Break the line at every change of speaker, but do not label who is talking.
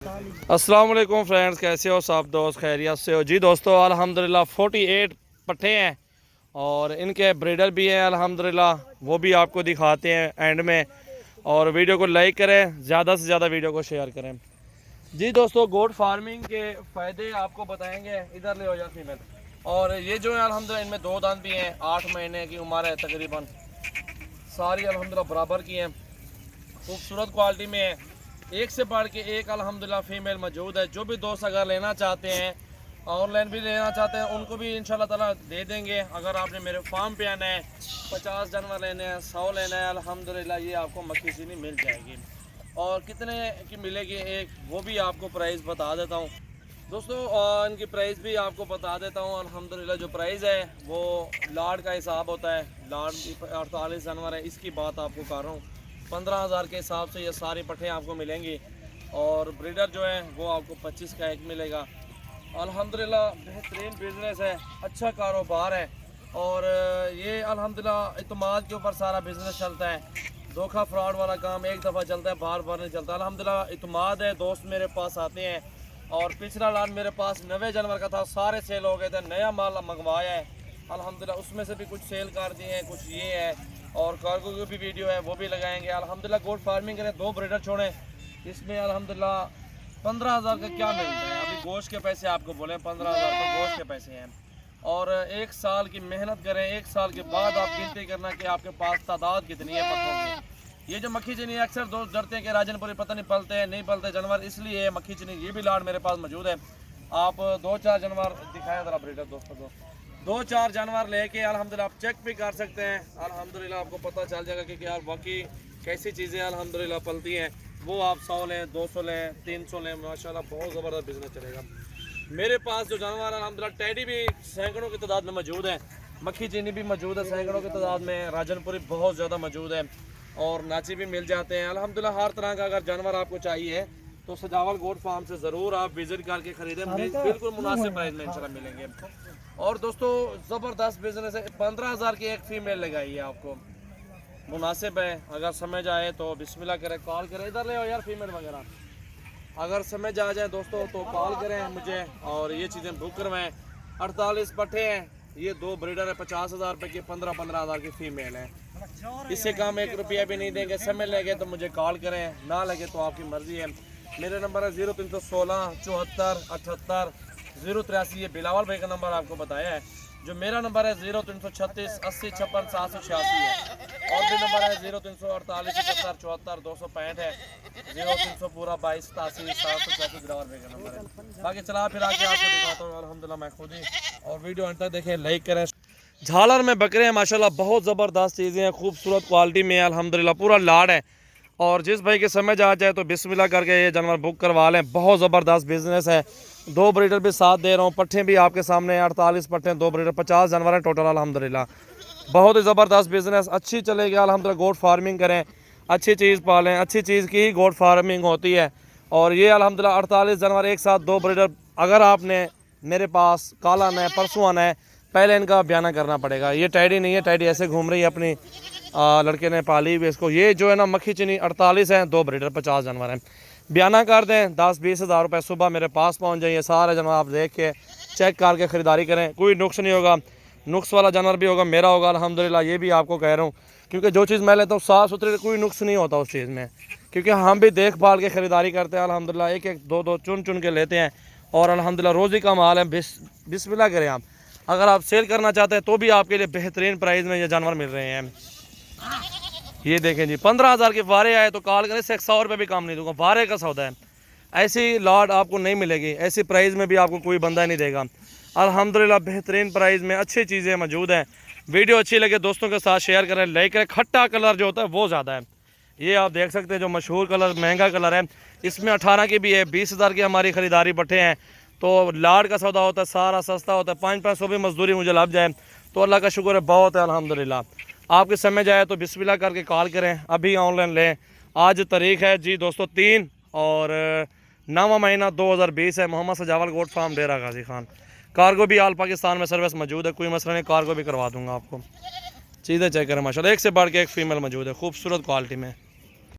अस्सलाम वालेकुम फ्रेंड्स, कैसे हो सब दोस्त? खैरियत से हो जी दोस्तों? अल्हम्दुलिल्लाह 48 पट्ठे हैं और इनके ब्रीडर भी हैं अल्हम्दुलिल्लाह, वो भी आपको दिखाते हैं एंड में। और वीडियो को लाइक करें, ज़्यादा से ज़्यादा वीडियो को शेयर करें जी दोस्तों। गोट फार्मिंग के फ़ायदे आपको बताएंगे। इधर ले हो जा फीमेल। और ये जो है अल्हम्दुलिल्लाह इनमें 2 दांत भी हैं, 8 महीने की उम्र है तकरीबन, सारी अल्हम्दुलिल्लाह बराबर की हैं, खूबसूरत क्वालिटी में है। एक से बढ़ के एक अल्हम्दुलिल्लाह फीमेल मौजूद है। जो भी दोस्त अगर लेना चाहते हैं, ऑनलाइन भी लेना चाहते हैं, उनको भी इंशाल्लाह ताला दे देंगे। अगर आपने मेरे फार्म पे आना है, 50 जानवर लेने हैं, 100 लेना है, अल्हम्दुलिल्लाह ये आपको मक्खी चीनी मिल जाएगी। और कितने की मिलेगी एक, वो भी आपको प्राइस बता देता हूँ दोस्तों। इनकी प्राइस भी आपको बता देता हूँ। अल्हम्दुलिल्लाह जो प्राइस है वो लाड का हिसाब होता है। लाड 48 जानवर है, इसकी बात आपको कर रहा हूँ। 15,000 के हिसाब से ये सारी पट्ठे आपको मिलेंगी। और ब्रीडर जो है वो आपको 25 का एक मिलेगा। अल्हम्दुलिल्लाह बेहतरीन बिजनेस है, अच्छा कारोबार है। और ये अल्हम्दुलिल्लाह इत्मीद के ऊपर सारा बिजनेस चलता है। धोखा फ्रॉड वाला काम एक दफ़ा चलता है, बार बार नहीं चलता। अल्हम्दुलिल्लाह इत्मीद है। दोस्त मेरे पास आते हैं और पिछला लाट मेरे पास 90 जानवर का था, सारे सेल हो गए थे। नया माल मंगवाया है अल्हम्दुलिल्लाह, उसमें से भी कुछ सेल कर दिए हैं, कुछ ये है। और कार्गो की भी वीडियो है, वो भी लगाएंगे अल्हम्दुलिल्लाह। गोट फार्मिंग करें, 2 ब्रीडर छोड़ें, इसमें अल्हम्दुलिल्लाह 15,000 का क्या मिलता है। अभी गोश्त के पैसे आपको बोले 15,000 का गोश्त के पैसे हैं। और 1 साल की मेहनत करें, 1 साल के बाद आप गिनती करना कि आपके पास तादाद कितनी है पत्तों की। ये जो मक्खी चीनी अक्सर दोस्त डरते हैं कि राजनपुरी पता नहीं पलते हैं, नहीं पलते जानवर, इसलिए मक्खी चीनी ये भी लाड मेरे पास मौजूद है। आप 2-4 जानवर दिखाएं ज़रा ब्रीडर दोस्तों को। 2-4 जानवर लेके अल्हम्दुलिल्लाह आप चेक भी कर सकते हैं। अल्हम्दुलिल्लाह आपको पता चल जाएगा कि यार बाकी कैसी चीज़ें अल्हम्दुलिल्लाह पलती हैं। वो आप 100 लें, 200 लें, 300 लें, माशाल्लाह बहुत ज़बरदस्त बिजनेस चलेगा। मेरे पास जो जानवर अल्हम्दुलिल्लाह टैडी भी सैकड़ों की तादाद में मौजूद है, मक्खी चीनी भी मौजूद है सैकड़ों की तादाद में, राजनपुरी बहुत ज़्यादा मौजूद है और नाची भी मिल जाते हैं अल्हम्दुलिल्लाह। हर तरह का अगर जानवर आपको चाहिए तो सजावल गोट फार्म से ज़रूर आप विजिट करके ख़रीदें, बिल्कुल मुनासिब प्राइस में इंशाल्लाह मिलेंगे। और दोस्तों ज़बरदस्त बिजनेस है। 15,000 की एक फीमेल लगाई है आपको, मुनासिब है। अगर समझ आए तो बिस्मिल्लाह करें, कॉल करें। इधर ले आओ यार फीमेल वगैरह। अगर समझ आ जाए दोस्तों तो कॉल करें मुझे और ये चीज़ें बुक करवाएं। 48 पट्ठे हैं, ये 2 ब्रीडर है, 50,000 रुपये की, 15-15,000 की फीमेल है। इससे कम 1 रुपया भी नहीं देंगे। समय लगे तो मुझे कॉल करें, ना लगे तो आपकी मर्ज़ी है। मेरा नंबर है 0316 74 78 083। ये बिलावल भाई का नंबर आपको बताया है। जो मेरा नंबर है 0336 80 56 786 है। और भी नंबर है 0348 71 74 265 है। 0300 पूरा 22 87 784 बिलावल भाई का नंबर है। बाकी चला फिर आके आपको दिखाता हूँ अल्हम्दुलिल्लाह मैं खुद ही। और वीडियो अंत तक देखें, लाइक करें। झालर में बकरे हैं माशाल्लाह, बहुत ज़बरदस्त चीज़ें हैं, खूबसूरत क्वालिटी में अल्हम्दुलिल्लाह, पूरा लाड है। और जिस भाई के समझ आ जाए तो बिस्मिल्लाह करके ये जानवर बुक करवा लें, बहुत ज़बरदस्त बिजनेस है। 2 ब्रीडर भी साथ दे रहा हूँ, पट्ठे भी आपके सामने 48 पट्ठे, 2 ब्रीडर, 50 जानवर हैं टोटल अल्हम्दुलिल्लाह। बहुत ही ज़बरदस्त बिजनेस, अच्छी चलेगी अल्हम्दुलिल्लाह। गोट फार्मिंग करें, अच्छी चीज़ पालें, अच्छी चीज़ की ही गोट फार्मिंग होती है। और ये अल्हम्दुलिल्लाह 48 जानवर एक साथ, 2 ब्रीडर। अगर आपने मेरे पास कल आना है, परसों आना है, पहले इनका बयाना करना पड़ेगा। ये टैडी नहीं है, टैडी ऐसे घूम रही है अपनी, लड़के ने पाली हुई इसको। ये जो है ना मक्खी चीनी 48 हैं, 2 ब्रीडर, 50 जानवर हैं। बयाना कर दें, 10-20 हज़ार रुपये सुबह मेरे पास पहुंच जाइए। सारे जानवर आप देख के चेक करके ख़रीदारी करें, कोई नुक्स नहीं होगा। नुक्स वाला जानवर भी होगा मेरा होगा अल्हम्दुलिल्लाह, ये भी आपको कह रहा हूँ। क्योंकि जो चीज़ मैं लेता हूँ साफ़ सुथरी, कोई नुक्स नहीं होता उस चीज़ में। क्योंकि हम भी देखभाल के ख़रीदारी करते हैं अल्हम्दुलिल्लाह, 1-1 2-2 चुन चुन के लेते हैं। और अल्हम्दुलिल्लाह रोज़ी का माल है, बिस्मिल्लाह करें आप। अगर आप सेल करना चाहते हैं तो भी आपके लिए बेहतरीन प्राइस में ये जानवर मिल रहे हैं। ये देखें जी, 15,000 के वारे आए तो कॉल करें, से 100 रुपये भी काम नहीं दूंगा, वारे का सौदा है। ऐसी लॉट आपको नहीं मिलेगी, ऐसी प्राइस में भी आपको कोई बंदा नहीं देगा अल्हम्दुलिल्लाह। बेहतरीन प्राइस में अच्छी चीज़ें मौजूद हैं। वीडियो अच्छी लगे दोस्तों के साथ शेयर करें, लाइक करें। खट्टा कलर जो होता है वो ज़्यादा है, ये आप देख सकते हैं, जो मशहूर कलर, महंगा कलर है। इसमें 18 की भी है, 20,000 की हमारी ख़रीदारी पट्टे हैं। तो लाड का सौदा होता है, सारा सस्ता होता है। 500 भी मजदूरी मुझे लग जाए तो अल्लाह का शुक्र है, बहुत है अल्हम्दुलिल्लाह। आपके समझ आए तो बिस्मिल्लाह करके कॉल करें, अभी ऑनलाइन लें। आज तारीख़ है जी दोस्तों 3 और 9वां महीना 2020 है। मोहम्मद सजावल गोट फार्म, डेरा गाजी खान। कार्गो भी आल पाकिस्तान में सर्विस मौजूद है, कोई मसला नहीं, कार्गो भी करवा दूँगा आपको। चीज़ें चेक करें माशाल्लाह, एक से बढ़ के एक फ़ीमेल मौजूद है खूबसूरत क्वालिटी में।